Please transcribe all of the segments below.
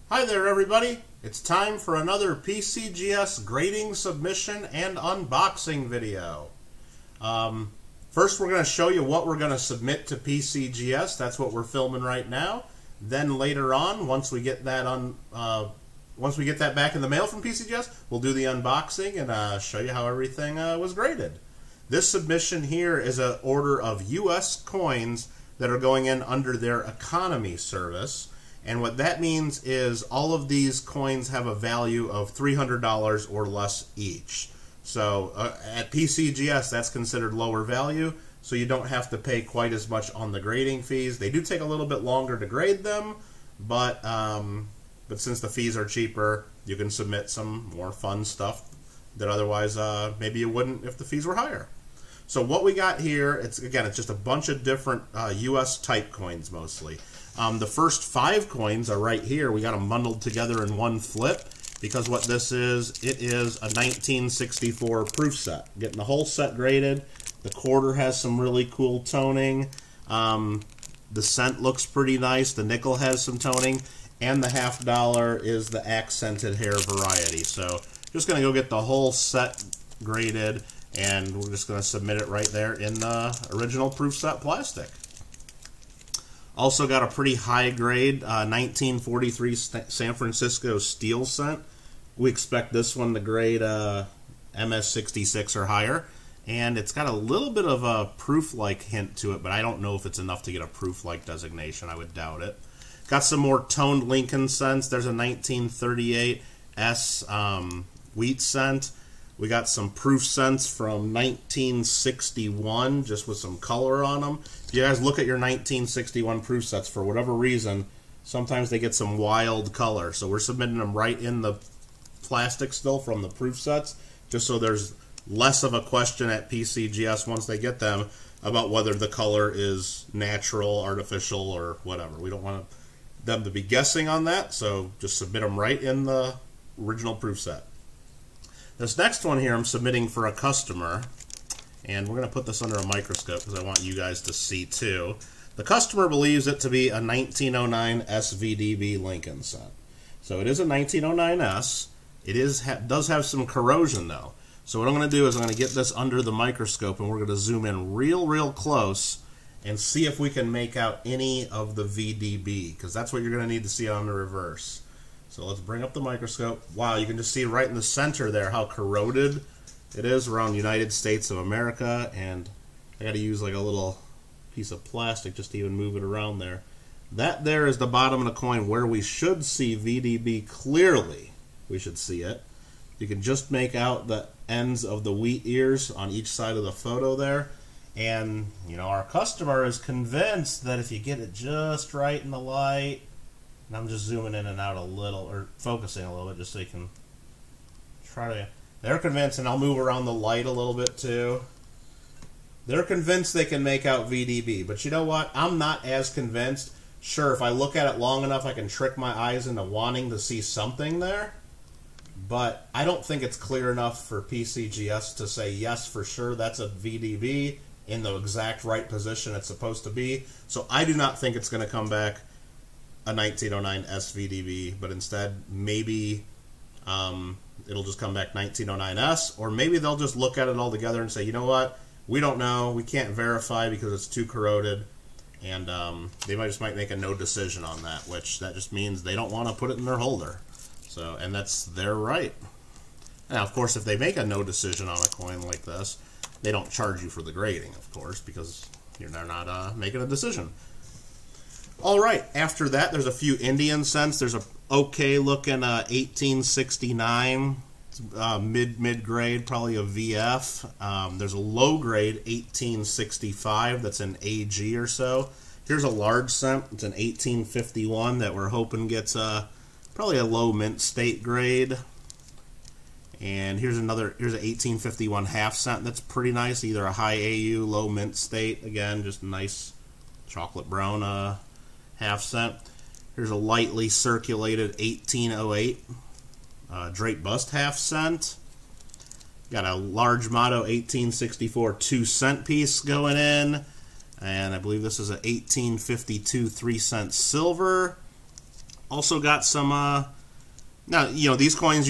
Hi there everybody, it's time for another PCGS Grading Submission and Unboxing video. First we're going to show you what we're going to submit to PCGS, that's what we're filming right now. Then later on, once we get that back in the mail from PCGS, we'll do the unboxing and show you how everything was graded. This submission here is an order of US coins that are going in under their economy service. And what that means is all of these coins have a value of $300 or less each. So at PCGS, that's considered lower value, so you don't have to pay quite as much on the grading fees. They do take a little bit longer to grade them, but since the fees are cheaper, you can submit some more fun stuff that otherwise maybe you wouldn't if the fees were higher. So what we got here, it's just a bunch of different US type coins mostly. The first 5 coins are right here. We got them bundled together in one flip because what this is, it is a 1964 proof set. Getting the whole set graded. The quarter has some really cool toning. The cent looks pretty nice. The nickel has some toning. And the $50 is the accented hair variety. So just going to go get the whole set graded, and we're just going to submit it right there in the original proof set plastic. Also got a pretty high grade 1943 San Francisco steel cent. We expect this one to grade MS66 or higher. And it's got a little bit of a proof-like hint to it, but I don't know if it's enough to get a proof-like designation. I would doubt it. Got some more toned Lincoln cents. There's a 1938 S wheat cent. We got some proof cents from 1961, just with some color on them. If you guys look at your 1961 proof sets, for whatever reason, sometimes they get some wild color. So we're submitting them right in the plastic still from the proof sets, just so there's less of a question at PCGS once they get them about whether the color is natural, artificial, or whatever. We don't want them to be guessing on that, so just submit them right in the original proof set. This next one here I'm submitting for a customer, and we're going to put this under a microscope because I want you guys to see too. The customer believes it to be a 1909 SVDB Lincoln cent. So it is a 1909S. It does have some corrosion though. So what I'm going to do is I'm going to get this under the microscope, and we're going to zoom in real close and see if we can make out any of the VDB, because that's what you're going to need to see on the reverse. So let's bring up the microscope. Wow, you can just see right in the center there how corroded it is around United States of America, and I got to use like a little piece of plastic just to even move it around there. That there is the bottom of the coin where we should see VDB clearly. We should see it. You can just make out the ends of the wheat ears on each side of the photo there. And, you know, our customer is convinced that if you get it just right in the light, and I'm just zooming in and out a little, or focusing a little bit just so you can try to... They're convinced, and I'll move around the light a little bit too. They're convinced they can make out VDB, but you know what? I'm not as convinced. Sure, if I look at it long enough, I can trick my eyes into wanting to see something there, but I don't think it's clear enough for PCGS to say, yes, for sure, that's a VDB in the exact right position it's supposed to be. So I do not think it's going to come back a 1909 SVDB, but instead maybe it'll just come back 1909S, or maybe they'll just look at it all together and say, you know what, we don't know, we can't verify because it's too corroded, and they might make a no decision on that, which that just means they don't want to put it in their holder. So, and that's their right. Now, of course, if they make a no decision on a coin like this, they don't charge you for the grading, of course, because they're not making a decision. All right, after that, there's a few Indian cents. There's a okay looking 1869 mid grade, probably a VF. There's a low grade 1865 that's an AG or so. Here's a large cent. It's an 1851 that we're hoping gets probably a low mint state grade. And here's an 1851 half cent that's pretty nice, either a high AU, low mint state. Again, just nice chocolate brown half cent. Here's a lightly circulated 1808 Drake bust half cent. Got a large motto 1864 2-cent piece going in, and I believe this is a 1852 3-cent silver. Also got some, now, you know, these coins,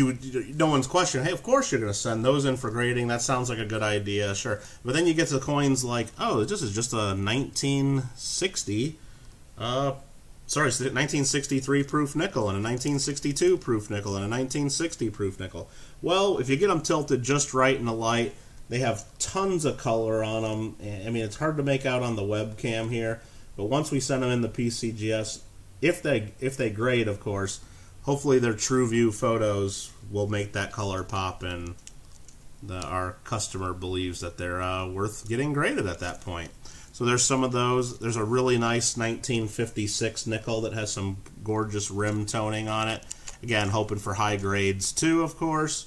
no one's questioning, hey, of course you're going to send those in for grading. That sounds like a good idea, sure. But then you get to coins like, oh, this is just a 1963 proof nickel and a 1962 proof nickel and a 1960 proof nickel. Well, if you get them tilted just right in the light, they have tons of color on them. I mean, it's hard to make out on the webcam here, but once we send them in the PCGS, if they grade, of course, hopefully their TrueView photos will make that color pop, and our customer believes that they're worth getting graded at that point. So there's some of those. There's a really nice 1956 nickel that has some gorgeous rim toning on it. Again, hoping for high grades too, of course.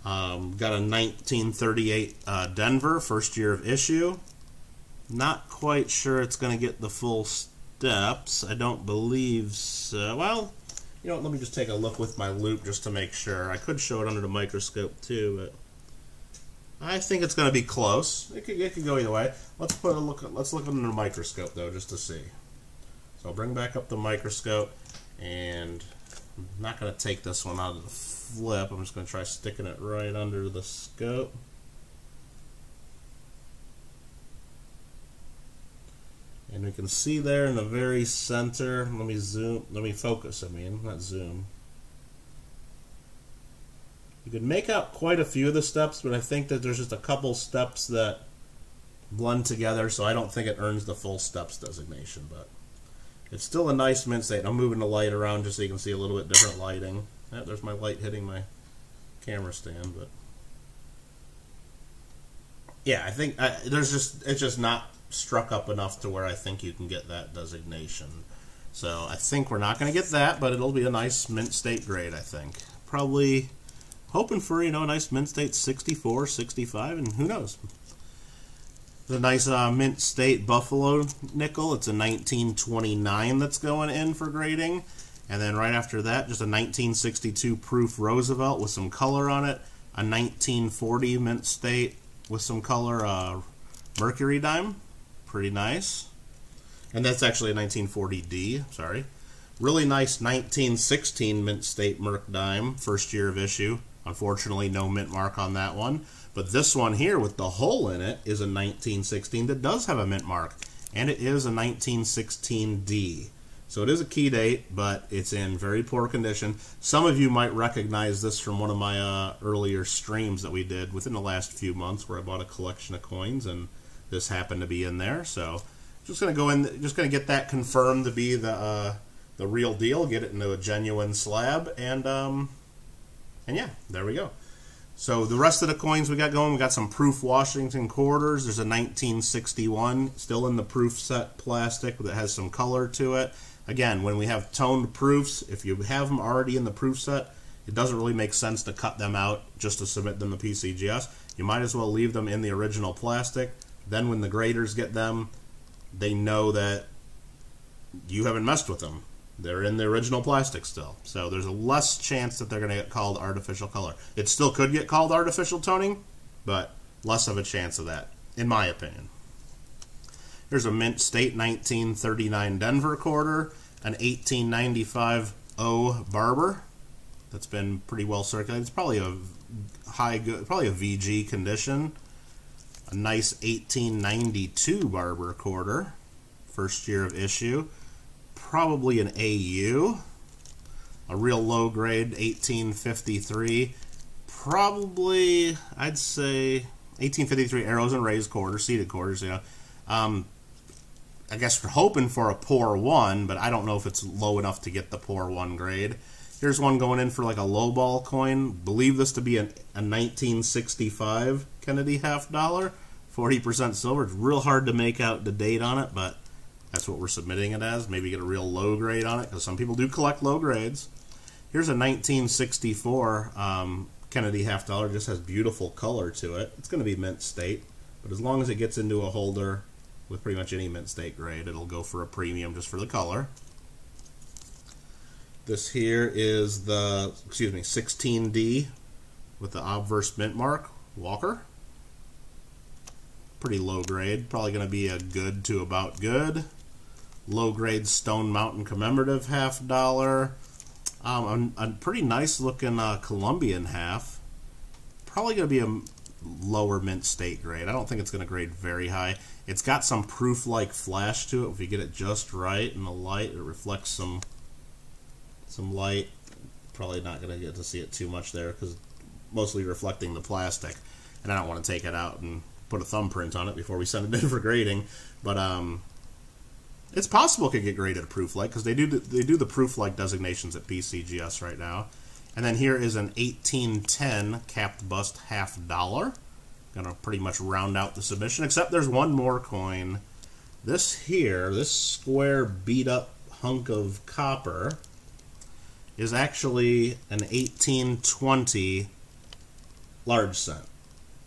Got a 1938 Denver, first year of issue. Not quite sure it's going to get the full steps. I don't believe so. Well, you know what, let me just take a look with my loupe just to make sure. I could show it under the microscope too, but I think it's going to be close. It could go either way. Let's look under the microscope though, just to see. So I'll bring back up the microscope, and I'm not going to take this one out of the flip. I'm just going to try sticking it right under the scope. And we can see there in the very center. Let me zoom. Let me focus. I mean, not zoom. You can make out quite a few of the steps, but I think that there's just a couple steps that blend together, so I don't think it earns the full steps designation, but it's still a nice mint state. I'm moving the light around just so you can see a little bit different lighting. Yeah, there's my light hitting my camera stand, but yeah, I think it's just not struck up enough to where I think you can get that designation. So I think we're not going to get that, but it'll be a nice mint state grade, I think. Probably hoping for, you know, a nice mint state 64, 65, and who knows. The nice mint state Buffalo nickel. It's a 1929 that's going in for grading. And then right after that, just a 1962 proof Roosevelt with some color on it. A 1940 mint state with some color Mercury Dime. Pretty nice. And that's actually a 1940D, sorry. Really nice 1916 mint state Merc Dime, first year of issue. Unfortunately, no mint mark on that one. But this one here with the hole in it is a 1916 that does have a mint mark. And it is a 1916D. So it is a key date, but it's in very poor condition. Some of you might recognize this from one of my earlier streams that we did within the last few months, where I bought a collection of coins, and this happened to be in there. So just going to go in, just going to get that confirmed to be the real deal, get it into a genuine slab, and yeah, there we go. So the rest of the coins we got going, we got some proof Washington quarters. There's a 1961, still in the proof set plastic that has some color to it. Again, when we have toned proofs, if you have them already in the proof set, it doesn't really make sense to cut them out just to submit them to PCGS. You might as well leave them in the original plastic. Then when the graders get them, they know that you haven't messed with them. They're in the original plastic still. So there's a less chance that they're going to get called artificial color. It still could get called artificial toning, but less of a chance of that, in my opinion. Here's a mint state 1939 Denver quarter, an 1895 O Barber that's been pretty well circulated. It's probably a probably a VG condition. A nice 1892 Barber quarter, first year of issue. Probably an AU. A real low grade 1853. Probably, I'd say 1853 arrows and raised quarters, seated quarters, you know. I guess we're hoping for a poor 1, but I don't know if it's low enough to get the poor 1 grade. Here's one going in for like a lowball coin. Believe this to be a 1965 Kennedy half dollar, 40% silver. It's real hard to make out the date on it, but that's what we're submitting it as. Maybe get a real low grade on it, because some people do collect low grades. Here's a 1964 Kennedy half dollar. Just has beautiful color to it. It's going to be mint state, but as long as it gets into a holder with pretty much any mint state grade, it'll go for a premium just for the color. This here is the, 16D with the obverse mint mark, Walker. Pretty low grade, probably going to be a good to about good. low-grade Stone Mountain Commemorative $50. A pretty nice looking Colombian half. Probably going to be a lower mint state grade. I don't think it's going to grade very high. It's got some proof-like flash to it. If you get it just right in the light, it reflects some light. Probably not going to get to see it too much there because mostly reflecting the plastic. And I don't want to take it out and put a thumbprint on it before we send it in for grading. But it's possible it could get graded a proof-like because they do the proof-like designations at PCGS right now. And then here is an 1810 capped bust $50. Gonna pretty much round out the submission, except there's one more coin. This here, this square beat up hunk of copper is actually an 1820 large cent.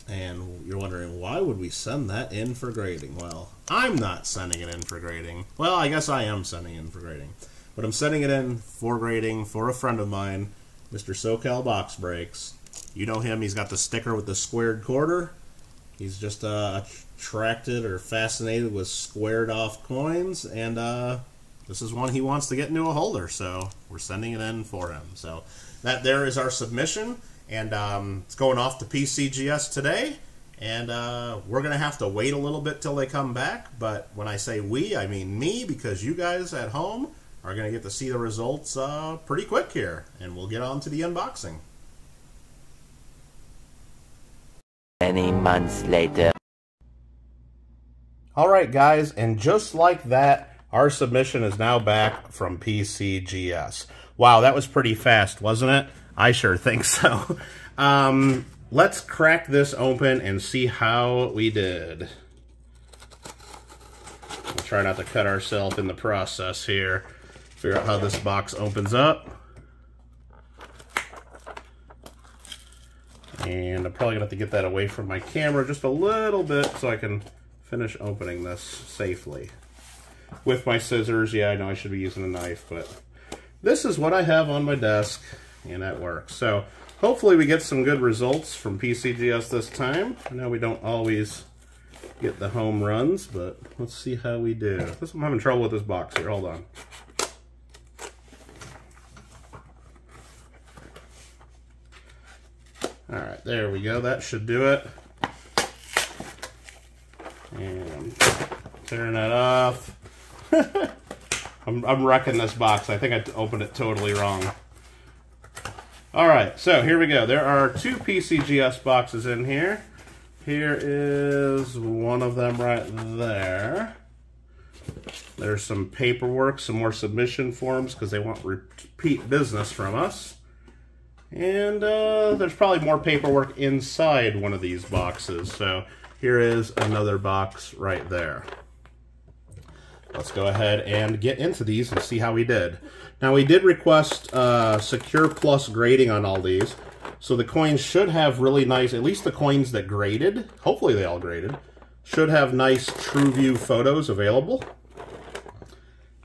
And you're wondering, why would we send that in for grading? Well, I'm not sending it in for grading. Well, I guess I am sending it in for grading. But I'm sending it in for grading for a friend of mine, Mr. SoCal Box Breaks. You know him, he's got the sticker with the squared quarter. He's just attracted or fascinated with squared off coins, and this is one he wants to get into a holder, so we're sending it in for him. So that there is our submission, and it's going off to PCGS today, and we're going to have to wait a little bit till they come back, but when I say we, I mean me, because you guys at home are going to get to see the results pretty quick here, and we'll get on to the unboxing. Many months later. Alright guys, and just like that, our submission is now back from PCGS. Wow, that was pretty fast, wasn't it? I sure think so. Let's crack this open and see how we did. We'll try not to cut ourselves in the process here. Figure out how this box opens up. And I'm probably going to have to get that away from my camera just a little bit so I can finish opening this safely. With my scissors, yeah, I know I should be using a knife, but this is what I have on my desk, and that works. So hopefully we get some good results from PCGS this time. I know we don't always get the home runs, but let's see how we do. I'm having trouble with this box here. Hold on. Alright, there we go. That should do it. And tearing that off. I'm wrecking this box. I think I opened it totally wrong. Alright, so here we go. There are two PCGS boxes in here. Here is one of them right there. There's some paperwork, some more submission forms because they want repeat business from us. And there's probably more paperwork inside one of these boxes. So here is another box right there. Let's go ahead and get into these and see how we did. Now we did request Secure Plus grading on all these. So the coins should have really nice, at least the coins that graded, hopefully they all graded, should have nice TrueView photos available.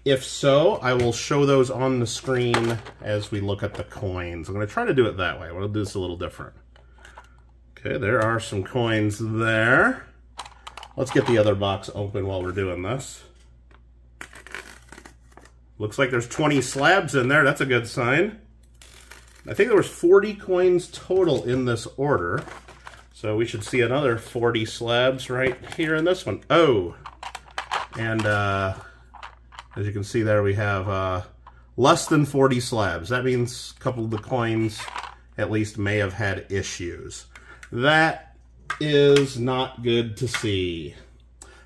If so, I will show those on the screen as we look at the coins. I'm going to try to do it that way. We'll do this a little different. Okay, there are some coins there. Let's get the other box open while we're doing this. Looks like there's 20 slabs in there. That's a good sign. I think there was 40 coins total in this order. So we should see another 40 slabs right here in this one. Oh! And, as you can see there, we have less than 40 slabs. That means a couple of the coins at least may have had issues. That is not good to see.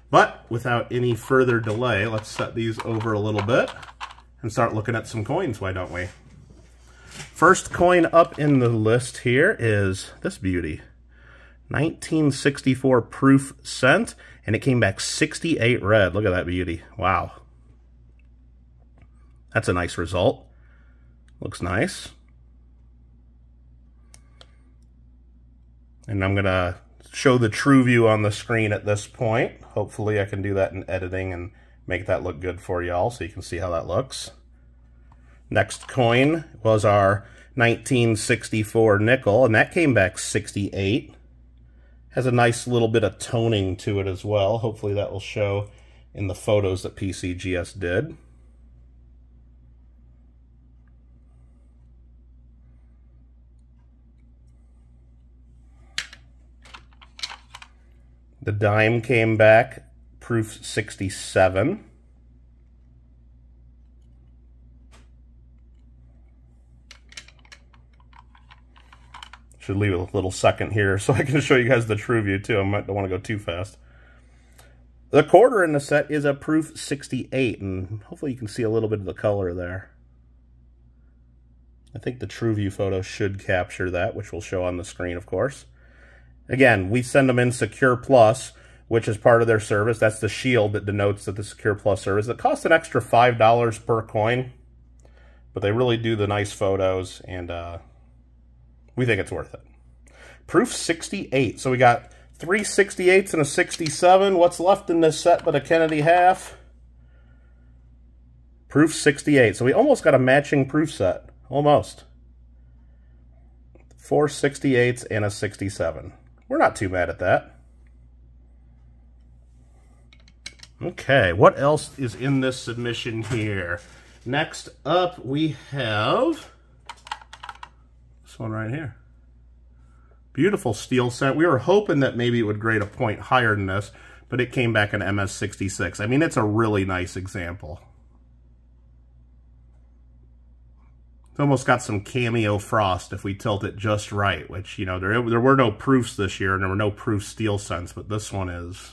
But without any further delay, let's set these over a little bit and start looking at some coins, why don't we? First coin up in the list here is this beauty. 1964 proof cent, and it came back 68 red. Look at that beauty. Wow. That's a nice result. Looks nice. And I'm going to show the TrueView on the screen at this point. Hopefully I can do that in editing and make that look good for y'all so you can see how that looks. Next coin was our 1964 nickel, and that came back 68. Has a nice little bit of toning to it as well. Hopefully that will show in the photos that PCGS did. The dime came back, proof 67. Should leave a little second here so I can show you guys the TrueView too. I don't want to go too fast. The quarter in the set is a proof 68, and hopefully you can see a little bit of the color there. I think the TrueView photo should capture that, which we'll show on the screen, of course. Again, we send them in Secure Plus, which is part of their service. That's the shield that denotes that the Secure Plus service. It costs an extra $5 per coin, but they really do the nice photos, and we think it's worth it. Proof 68. So we got 3 68s and a 67. What's left in this set but a Kennedy half? Proof 68. So we almost got a matching proof set. Almost. 4 68s and a 67. We're not too mad at that. Okay, what else is in this submission here? Next up, we have this one right here. Beautiful steel set. We were hoping that maybe it would grade a point higher than this, but it came back an MS66. I mean, it's a really nice example. It's almost got some cameo frost if we tilt it just right, which, you know, there were no proofs this year, and there were no proof steel cents, but this one is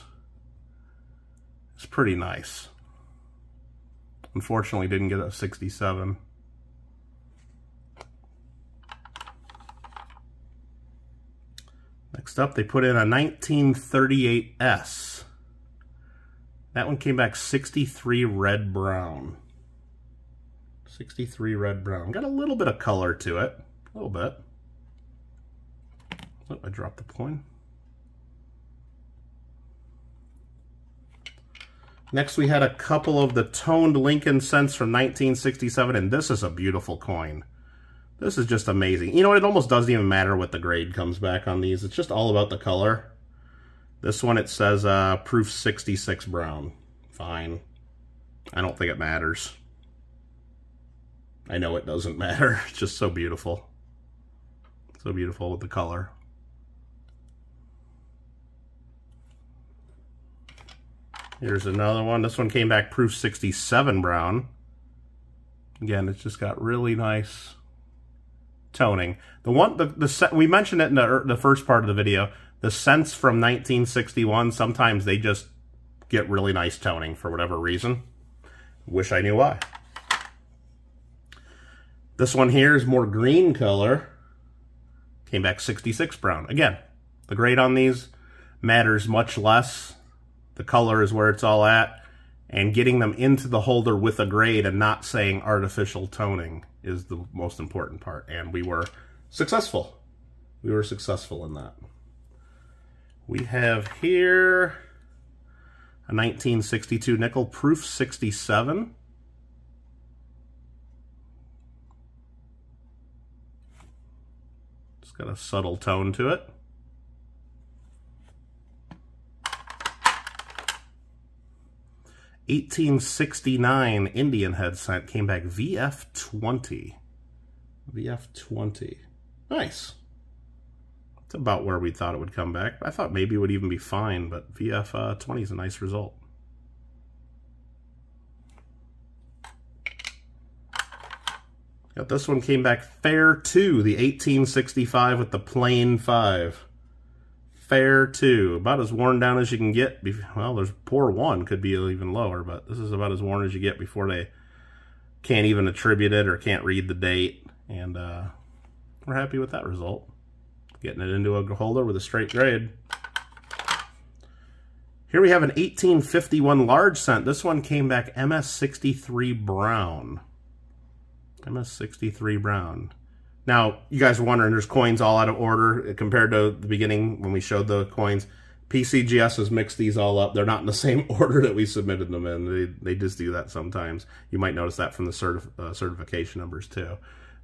pretty nice. Unfortunately, didn't get a 67. Next up, they put in a 1938S. That one came back 63 red-brown. 63 red-brown. Got a little bit of color to it. A little bit. Oh, I dropped the coin. Next, we had a couple of the toned Lincoln cents from 1967, and this is a beautiful coin. This is just amazing. You know what? It almost doesn't even matter what the grade comes back on these. It's just all about the color. This one, it says proof 66 brown. Fine. I don't think it matters. I know it doesn't matter. It's just so beautiful. So beautiful with the color. Here's another one. This one came back proof 67 brown. Again, it's just got really nice toning. The set, we mentioned it in the first part of the video. The cents from 1961, sometimes they just get really nice toning for whatever reason. Wish I knew why. This one here is more green color. Came back 66 brown. Again, the grade on these matters much less. The color is where it's all at. And getting them into the holder with a grade and not saying artificial toning is the most important part. And we were successful. We were successful in that. We have here a 1962 nickel, proof 67. It's got a subtle tone to it. $1869 Indian head cent came back VF20. VF20. Nice. It's about where we thought it would come back. I thought maybe it would even be fine, but VF20 is a nice result. Got this one came back fair 2, the 1865 with the plain 5. Fair 2, about as worn down as you can get. Well, there's poor 1, could be even lower, but this is about as worn as you get before they can't even attribute it or can't read the date. And we're happy with that result. Getting it into a holder with a straight grade. Here we have an 1851 large cent. This one came back MS63 brown. MS63 brown. Now, you guys are wondering, there's coins all out of order compared to the beginning when we showed the coins. PCGS has mixed these all up. They're not in the same order that we submitted them in. They just do that sometimes. You might notice that from the certification numbers too.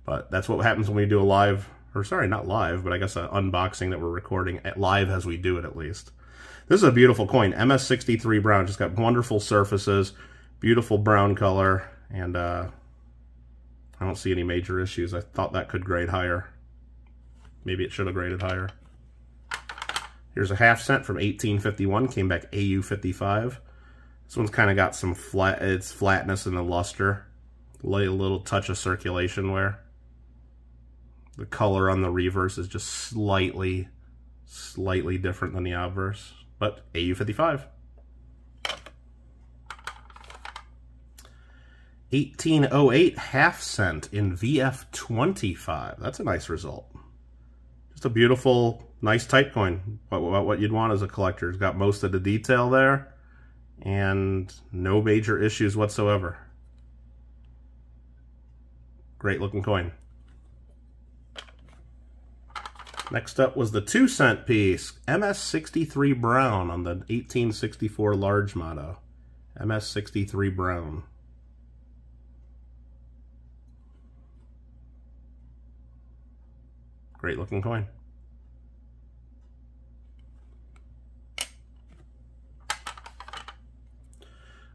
But that's what happens when we do a live, or sorry, not live, but I guess an unboxing that we're recording live as we do it at least. This is a beautiful coin, MS63 brown. Just got wonderful surfaces, beautiful brown color, and I don't see any major issues. I thought that could grade higher. Maybe it should have graded higher. Here's a ½ cent from 1851, came back AU 55. This one's kind of got some flatness in the luster, a little touch of circulation wear. The color on the reverse is just slightly different than the obverse, but AU 55. 1808 ½ cent in VF 25. That's a nice result. Just a beautiful, nice type coin. What you'd want as a collector. It's got most of the detail there, and no major issues whatsoever. Great looking coin. Next up was the 2 cent piece, MS63 brown on the 1864 large motto. MS63 brown. Great looking coin.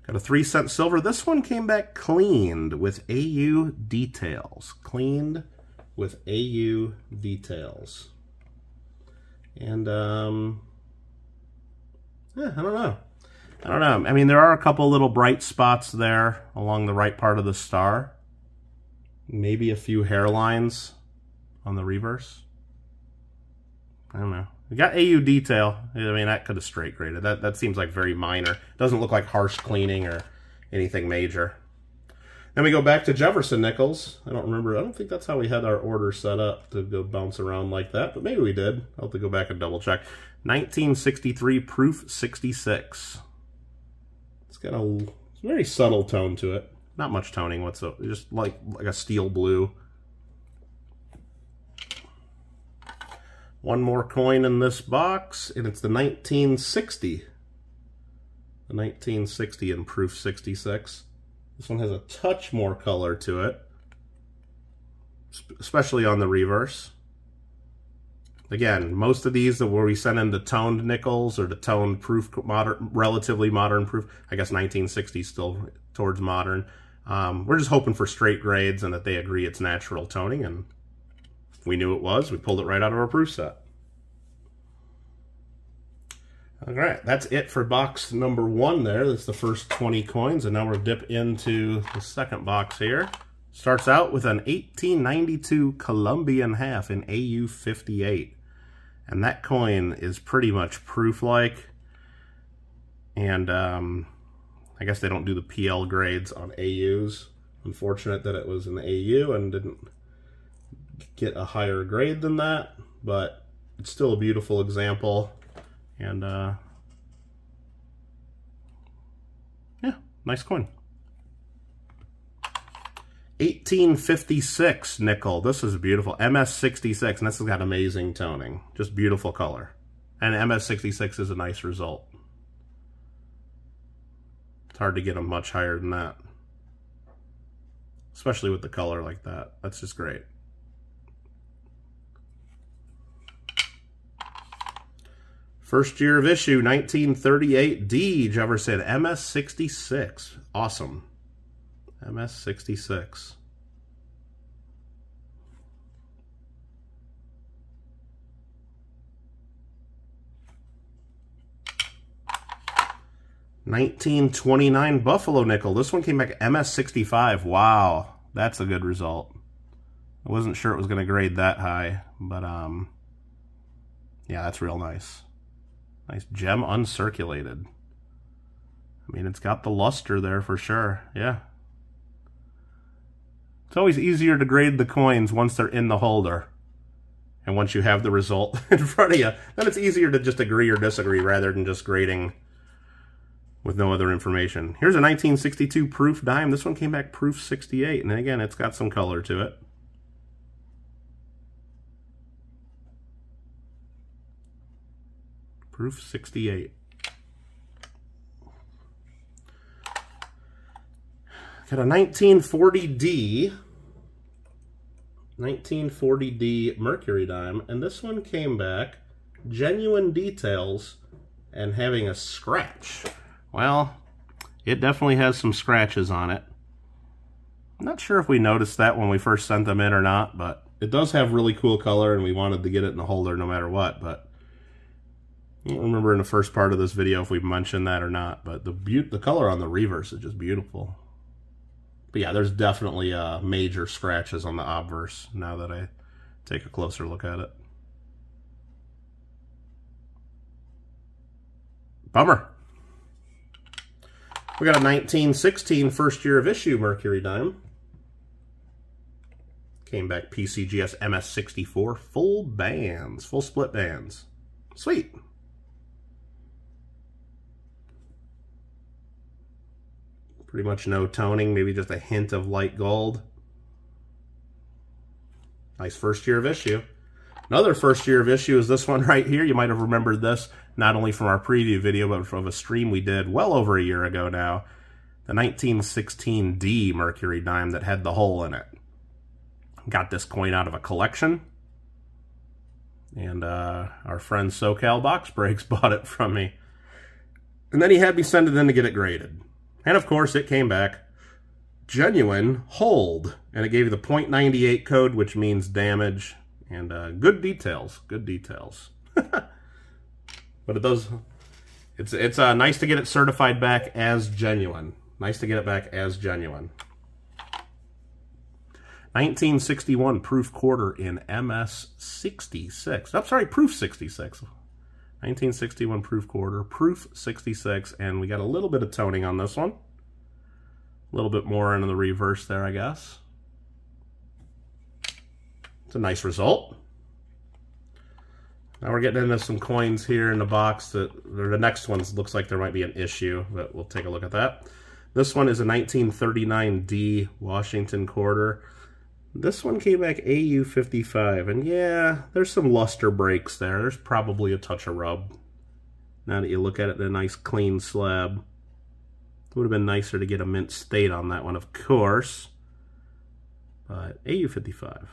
Got a 3 cent silver. This one came back cleaned with AU details. Cleaned with AU details. And, yeah, I don't know. I mean, there are a couple little bright spots there along the right part of the star. Maybe a few hairlines on the reverse. I don't know. We got AU detail. I mean, that could have straight graded. That seems like very minor. Doesn't look like harsh cleaning or anything major. Then we go back to Jefferson Nichols. I don't think that's how we had our order set up to go bounce around like that, but maybe we did. I'll have to go back and double check. 1963 proof 66. It's got a very subtle tone to it. Not much toning whatsoever. Just like a steel blue. One more coin in this box, and it's the 1960. The 1960 in proof 66. This one has a touch more color to it, especially on the reverse. Again, most of these where we send in the toned nickels or the toned proof, relatively modern proof, I guess 1960 still towards modern. We're just hoping for straight grades and that they agree it's natural toning, and we knew it was. We pulled it right out of our proof set. All right, that's it for box number 1 there. That's the first 20 coins, and now we'll dip into the second box here. Starts out with an 1892 Colombian half in AU 58. And that coin is pretty much proof-like. And I guess they don't do the PL grades on AUs. Unfortunate that it was an AU and didn't get a higher grade than that, but it's still a beautiful example. And yeah, nice coin. 1856 nickel. This is beautiful. MS66, and this has got amazing toning. Just beautiful color. And MS66 is a nice result. It's hard to get them much higher than that. Especially with the color like that. That's just great. First year of issue, 1938 D Jefferson MS66. Awesome. MS66. $19.29 Buffalo nickel. This one came back MS65. Wow, that's a good result. I wasn't sure it was going to grade that high, but yeah, that's real nice. Nice gem uncirculated. I mean, it's got the luster there for sure. Yeah. It's always easier to grade the coins once they're in the holder. And once you have the result in front of you, then it's easier to just agree or disagree rather than just grading with no other information. Here's a 1962 proof dime. This one came back proof 68. And again, it's got some color to it. Proof 68. Got a 1940D Mercury Dime, and this one came back genuine details and having a scratch. Well, it definitely has some scratches on it. I'm not sure if we noticed that when we first sent them in or not, but it does have really cool color, and we wanted to get it in the holder no matter what. But I don't remember in the first part of this video if we mentioned that or not, but the color on the reverse is just beautiful. But yeah, there's definitely major scratches on the obverse now that I take a closer look at it. Bummer. We got a 1916 first year of issue Mercury Dime. Came back PCGS MS64, full bands, full split bands. Sweet. Pretty much no toning, maybe just a hint of light gold. Nice first year of issue. Another first year of issue is this one right here. You might have remembered this not only from our preview video, but from a stream we did well over a year ago now. The 1916 D Mercury Dime that had the hole in it. Got this coin out of a collection. And our friend SoCal Box Breaks bought it from me. And then he had me send it in to get it graded. And of course it came back genuine hold. And it gave you the .98 code, which means damage. And good details, good details. But it does, it's nice to get it certified back as genuine. Nice to get it back as genuine. 1961 proof quarter in MS66. I'm sorry, proof 66. 1961 proof quarter, proof 66, and we got a little bit of toning on this one. A little bit more into the reverse there, I guess. It's a nice result. Now we're getting into some coins here in the box that, or the next one looks like there might be an issue, but we'll take a look at that. This one is a 1939 D Washington quarter. This one came back AU55, and yeah, there's some luster breaks there. There's probably a touch of rub. Now that you look at it, a nice clean slab. It would have been nicer to get a mint state on that one, of course. But AU55.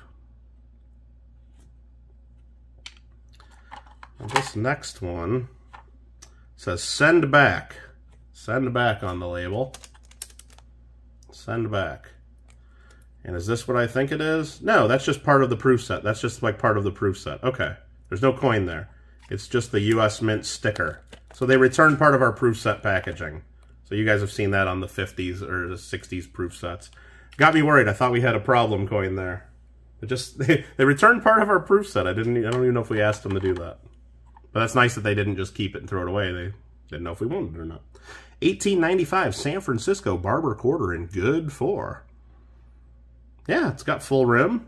And this next one says send back. Send back on the label. Send back. And is this what I think it is? No, that's just part of the proof set. That's just like part of the proof set. Okay. There's no coin there. It's just the US Mint sticker. So they returned part of our proof set packaging. So you guys have seen that on the 50s or the 60s proof sets. Got me worried. I thought we had a problem coin there. It just they returned part of our proof set. I don't even know if we asked them to do that. But that's nice that they didn't just keep it and throw it away. They didn't know if we wanted it or not. 1895 San Francisco Barber quarter in good 4. Yeah, it's got full rim.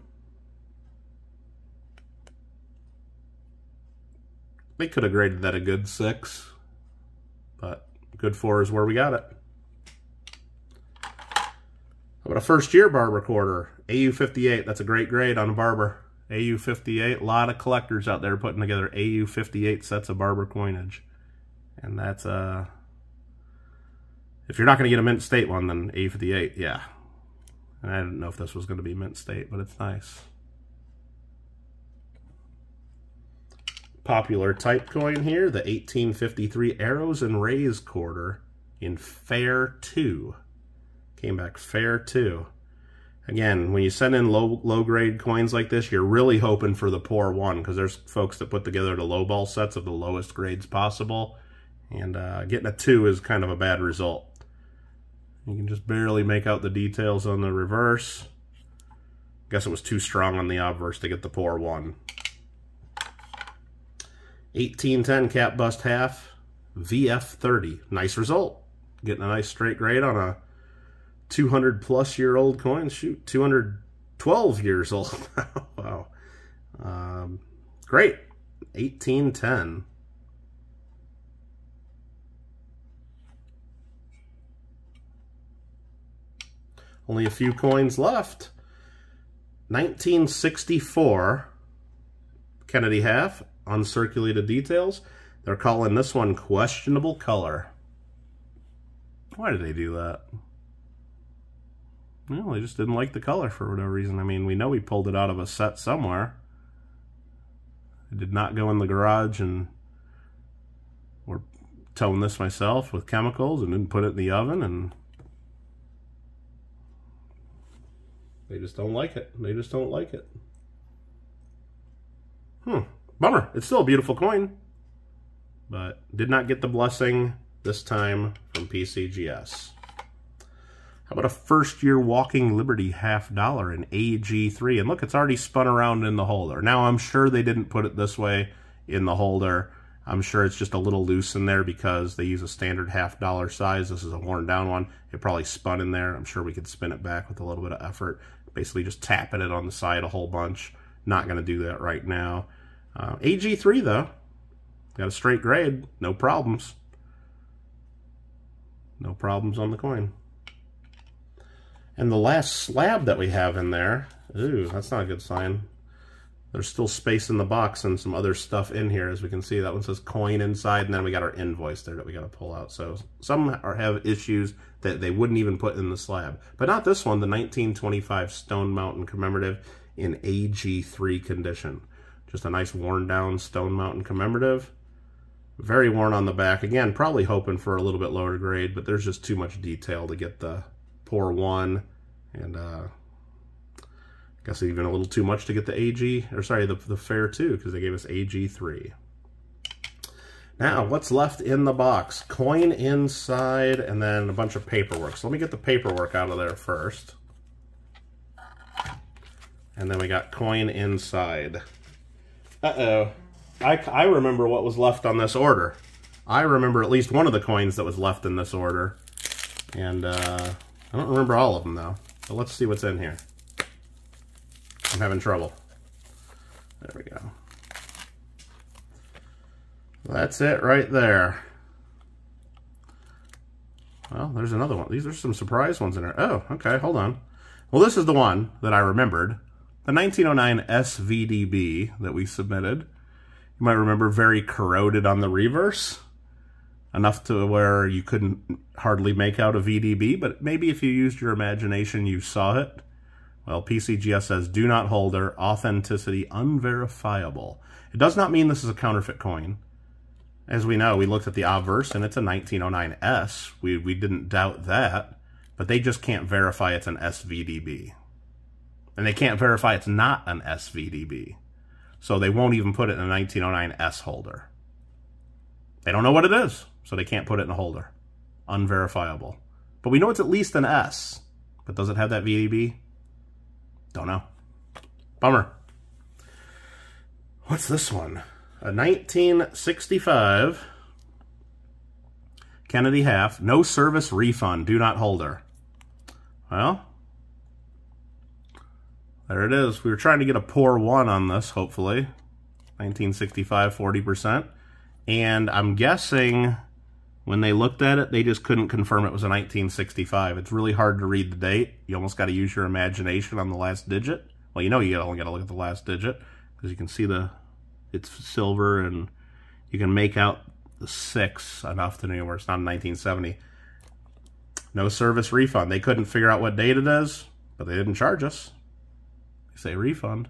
They could have graded that a good 6, but good 4 is where we got it. How about a first year Barber quarter? AU58, that's a great grade on a Barber. AU58, a lot of collectors out there putting together AU58 sets of Barber coinage. And that's, if you're not going to get a mint state one, then AU58, yeah. And I didn't know if this was going to be mint state, but it's nice. Popular type coin here, the 1853 Arrows and Rays quarter in Fair 2. Came back Fair 2. Again, when you send in low grade coins like this, you're really hoping for the poor 1, because there's folks that put together the low ball sets of the lowest grades possible, and getting a 2 is kind of a bad result. You can just barely make out the details on the reverse. Guess it was too strong on the obverse to get the poor 1. 1810 cap bust half, VF30. Nice result. Getting a nice straight grade on a 200+ year old coin. Shoot, 212 years old. Wow. Great. 1810. Only a few coins left. 1964 Kennedy half, uncirculated details. They're calling this one questionable color. Why did they do that? Well, they just didn't like the color for whatever reason. I mean, we know we pulled it out of a set somewhere. It did not go in the garage and or tone this myself with chemicals and then put it in the oven, and they just don't like it. They just don't like it. Bummer. It's still a beautiful coin, but did not get the blessing this time from PCGS. How about a first-year Walking Liberty $50 in AG3? And look, it's already spun around in the holder. Now, I'm sure they didn't put it this way in the holder. I'm sure it's just a little loose in there because they use a standard $50 size. This is a worn-down one. It probably spun in there. I'm sure we could spin it back with a little bit of effort. Basically just tapping it on the side a whole bunch. Not going to do that right now. AG3, though. Got a straight grade. No problems. No problems on the coin. And the last slab that we have in there, ooh, that's not a good sign. There's still space in the box and some other stuff in here. As we can see, that one says coin inside, and then we got our invoice there that we got to pull out. So some have issues that they wouldn't even put in the slab. But not this one, the 1925 Stone Mountain Commemorative in AG3 condition. Just a nice worn down Stone Mountain Commemorative. Very worn on the back. Again, probably hoping for a little bit lower grade, but there's just too much detail to get the Pour 1, and I guess even a little too much to get the AG, or sorry, the Fair 2, because they gave us AG3. Now, what's left in the box? Coin inside, and then a bunch of paperwork. So let me get the paperwork out of there first. And then we got coin inside. Uh-oh. I remember what was left on this order. I remember at least one of the coins that was left in this order. And, I don't remember all of them, though. So let's see what's in here. I'm having trouble. There we go. That's it right there. Well, there's another one. These are some surprise ones in there. Oh, okay, hold on. Well, this is the one that I remembered. The 1909 SVDB that we submitted. You might remember, very corroded on the reverse. Enough to where you couldn't hardly make out a VDB, but maybe if you used your imagination, you saw it. Well, PCGS says, do not holder, authenticity unverifiable. It does not mean this is a counterfeit coin. As we know, we looked at the obverse, and it's a 1909S. We didn't doubt that, but they just can't verify it's an SVDB. And they can't verify it's not an SVDB. So they won't even put it in a 1909S holder. They don't know what it is, so they can't put it in a holder. Unverifiable. But we know it's at least an S. But does it have that VDB? Don't know. Bummer. What's this one? A 1965 Kennedy half, no service refund, do not holder. Well, there it is. We were trying to get a Pour 1 on this, hopefully. 1965, 40%. And I'm guessing when they looked at it, they just couldn't confirm it was a 1965. It's really hard to read the date. You almost got to use your imagination on the last digit. Well, you know you only got to look at the last digit because you can see it's silver, and you can make out the 6 enough to know where it's not in 1970. No service refund. They couldn't figure out what date it is, but they didn't charge us. They say refund.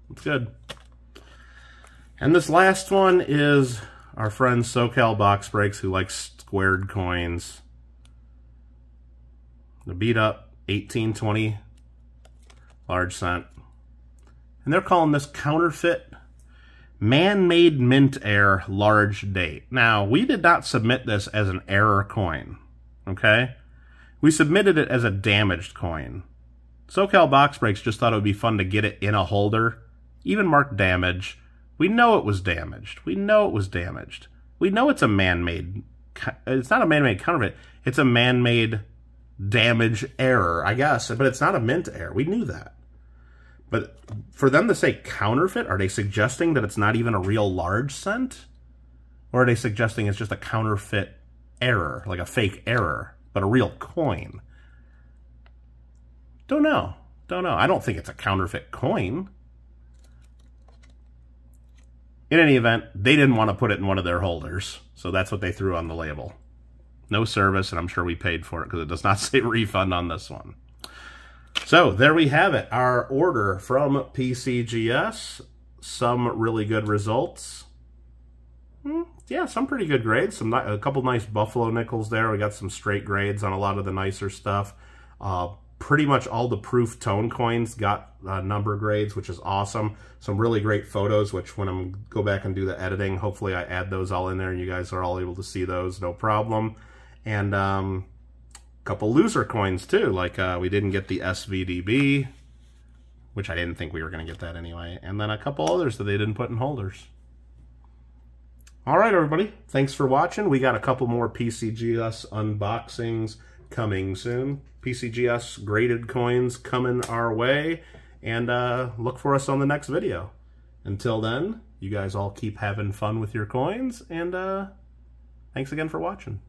It's good. And this last one is our friend SoCal Box Breaks, who likes squared coins. The beat up 1820 large cent. And they're calling this counterfeit man-made mint air large date. Now, we did not submit this as an error coin, okay? We submitted it as a damaged coin. SoCal Box Breaks just thought it would be fun to get it in a holder, even marked damage. We know it was damaged. We know it was damaged. We know it's a man-made, it's not a man-made counterfeit, it's a man-made damage error, I guess, but it's not a mint error. We knew that. But for them to say counterfeit, are they suggesting that it's not even a real large cent? Or are they suggesting it's just a counterfeit error, like a fake error, but a real coin? Don't know. Don't know. I don't think it's a counterfeit coin. In any event, they didn't want to put it in one of their holders, so that's what they threw on the label. No service, and I'm sure we paid for it because it does not say refund on this one. So there we have it, our order from PCGS. Some really good results. Yeah, some pretty good grades. A couple nice Buffalo nickels there. We got some straight grades on a lot of the nicer stuff. Pretty much all the proof tone coins got number grades, which is awesome. Some really great photos, which when I go back and do the editing, hopefully I add those all in there and you guys are all able to see those, no problem. And a couple loser coins too, like we didn't get the SVDB, which I didn't think we were going to get that anyway. And then a couple others that they didn't put in holders. All right, everybody. Thanks for watching. We got a couple more PCGS unboxings coming soon. PCGS graded coins coming our way. And look for us on the next video. Until then, you guys all keep having fun with your coins. And thanks again for watching.